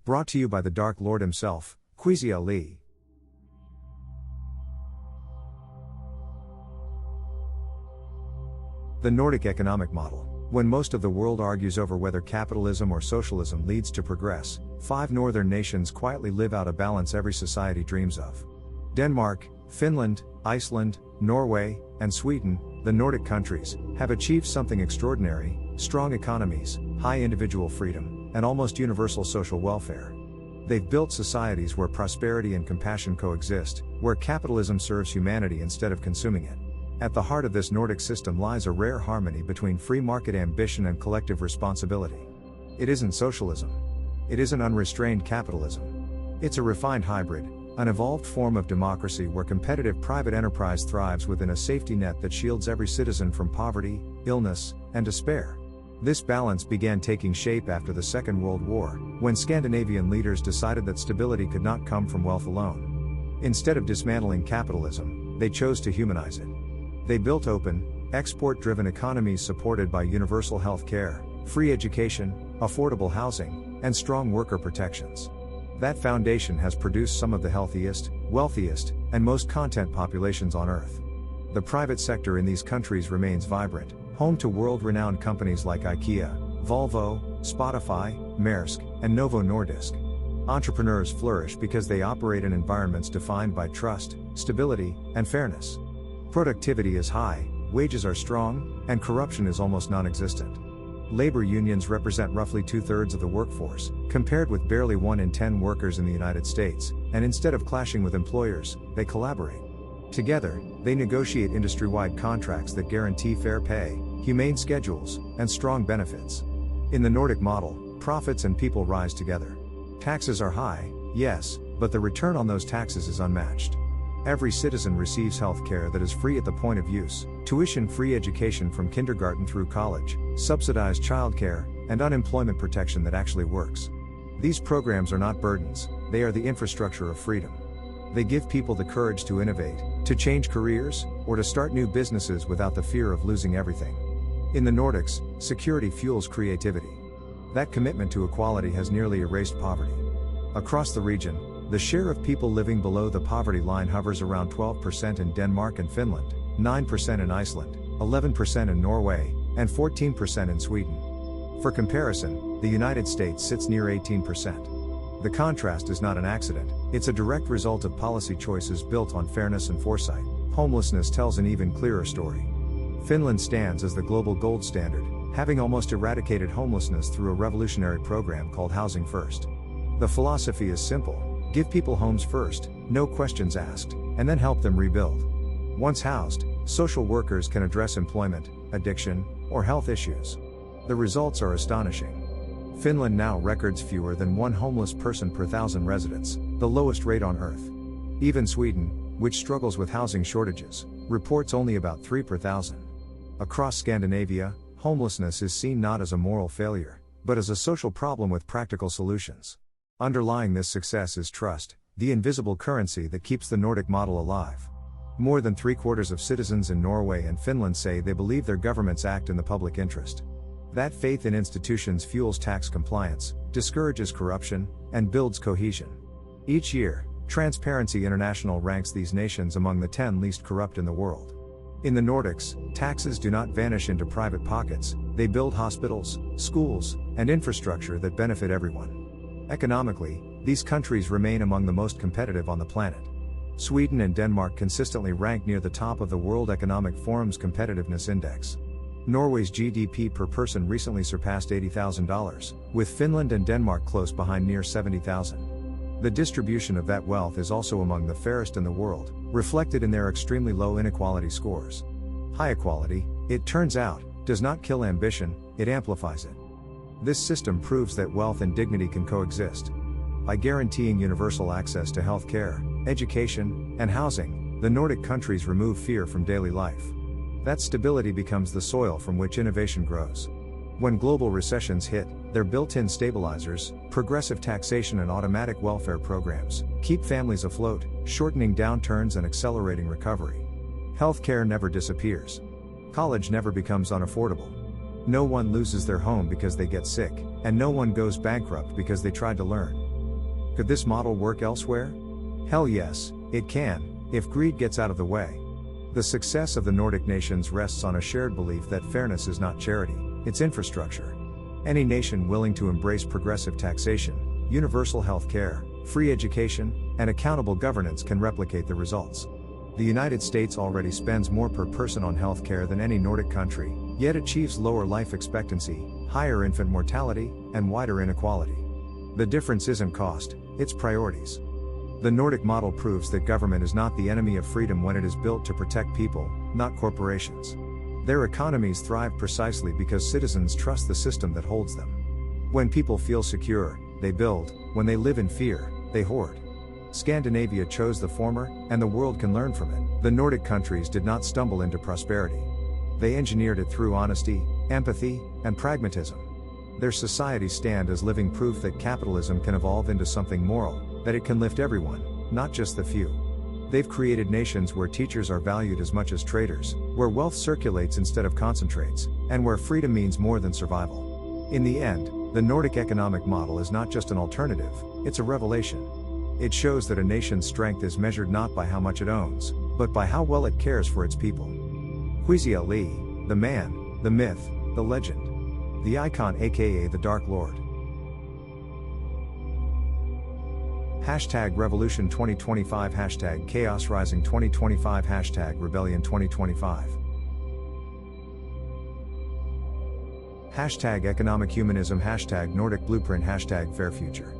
Brought to you by the Dark Lord himself, Queasy Ali. The Nordic economic model. When most of the world argues over whether capitalism or socialism leads to progress, 5 northern nations quietly live out a balance every society dreams of. Denmark, Finland, Iceland, Norway, and Sweden, the Nordic countries, have achieved something extraordinary: strong economies, high individual freedom, and almost universal social welfare. They've built societies where prosperity and compassion coexist, where capitalism serves humanity instead of consuming it. At the heart of this Nordic system lies a rare harmony between free market ambition and collective responsibility. It isn't socialism. It isn't unrestrained capitalism. It's a refined hybrid, an evolved form of democracy where competitive private enterprise thrives within a safety net that shields every citizen from poverty, illness, and despair. This balance began taking shape after the Second World War, when Scandinavian leaders decided that stability could not come from wealth alone. Instead of dismantling capitalism, they chose to humanize it. They built open, export-driven economies supported by universal health care, free education, affordable housing, and strong worker protections. That foundation has produced some of the healthiest, wealthiest, and most content populations on Earth. The private sector in these countries remains vibrant, home to world-renowned companies like IKEA, Volvo, Spotify, Maersk, and Novo Nordisk. Entrepreneurs flourish because they operate in environments defined by trust, stability, and fairness. Productivity is high, wages are strong, and corruption is almost non-existent. Labor unions represent roughly 2/3 of the workforce, compared with barely 1 in 10 workers in the United States, and instead of clashing with employers, they collaborate. Together, they negotiate industry-wide contracts that guarantee fair pay, humane schedules, and strong benefits. In the Nordic model, profits and people rise together. Taxes are high, yes, but the return on those taxes is unmatched. Every citizen receives health care that is free at the point of use, tuition-free education from kindergarten through college, subsidized childcare, and unemployment protection that actually works. These programs are not burdens, they are the infrastructure of freedom. They give people the courage to innovate, to change careers, or to start new businesses without the fear of losing everything. In the Nordics, security fuels creativity. That commitment to equality has nearly erased poverty. Across the region, the share of people living below the poverty line hovers around 12% in Denmark and Finland, 9% in Iceland, 11% in Norway, and 14% in Sweden. For comparison, the United States sits near 18%. The contrast is not an accident, it's a direct result of policy choices built on fairness and foresight. Homelessness tells an even clearer story. Finland stands as the global gold standard, having almost eradicated homelessness through a revolutionary program called Housing First. The philosophy is simple: give people homes first, no questions asked, and then help them rebuild. Once housed, social workers can address employment, addiction, or health issues. The results are astonishing. Finland now records fewer than 1 homeless person per 1,000 residents, the lowest rate on Earth. Even Sweden, which struggles with housing shortages, reports only about 3 per 1,000. Across Scandinavia, homelessness is seen not as a moral failure, but as a social problem with practical solutions. Underlying this success is trust, the invisible currency that keeps the Nordic model alive. More than 3/4 of citizens in Norway and Finland say they believe their governments act in the public interest. That faith in institutions fuels tax compliance, discourages corruption, and builds cohesion. Each year, Transparency International ranks these nations among the 10 least corrupt in the world. In the Nordics, taxes do not vanish into private pockets, they build hospitals, schools, and infrastructure that benefit everyone. Economically, these countries remain among the most competitive on the planet. Sweden and Denmark consistently rank near the top of the World Economic Forum's Competitiveness Index. Norway's GDP per person recently surpassed $80,000, with Finland and Denmark close behind near $70,000. The distribution of that wealth is also among the fairest in the world, reflected in their extremely low inequality scores. High equality, it turns out, does not kill ambition, it amplifies it. This system proves that wealth and dignity can coexist. By guaranteeing universal access to health care, education, and housing, the Nordic countries remove fear from daily life. That stability becomes the soil from which innovation grows. When global recessions hit, their built-in stabilizers, progressive taxation and automatic welfare programs, keep families afloat, shortening downturns and accelerating recovery. Healthcare never disappears. College never becomes unaffordable. No one loses their home because they get sick, and no one goes bankrupt because they tried to learn. Could this model work elsewhere? Hell yes, it can, if greed gets out of the way. The success of the Nordic nations rests on a shared belief that fairness is not charity, it's infrastructure. Any nation willing to embrace progressive taxation, universal health care, free education, and accountable governance can replicate the results. The United States already spends more per person on health care than any Nordic country, yet achieves lower life expectancy, higher infant mortality, and wider inequality. The difference isn't cost, it's priorities. The Nordic model proves that government is not the enemy of freedom when it is built to protect people, not corporations. Their economies thrive precisely because citizens trust the system that holds them. When people feel secure, they build; when they live in fear, they hoard. Scandinavia chose the former, and the world can learn from it. The Nordic countries did not stumble into prosperity. They engineered it through honesty, empathy, and pragmatism. Their societies stand as living proof that capitalism can evolve into something moral, that it can lift everyone, not just the few. They've created nations where teachers are valued as much as traders, where wealth circulates instead of concentrates, and where freedom means more than survival. In the end, the Nordic economic model is not just an alternative, it's a revelation. It shows that a nation's strength is measured not by how much it owns, but by how well it cares for its people. Huizia Li, the man, the myth, the legend. The icon aka the Dark Lord. #Revolution 2025 #Chaos Rising 2025 #Rebellion 2025 #Economic Humanism #Nordic Blueprint #Fair Future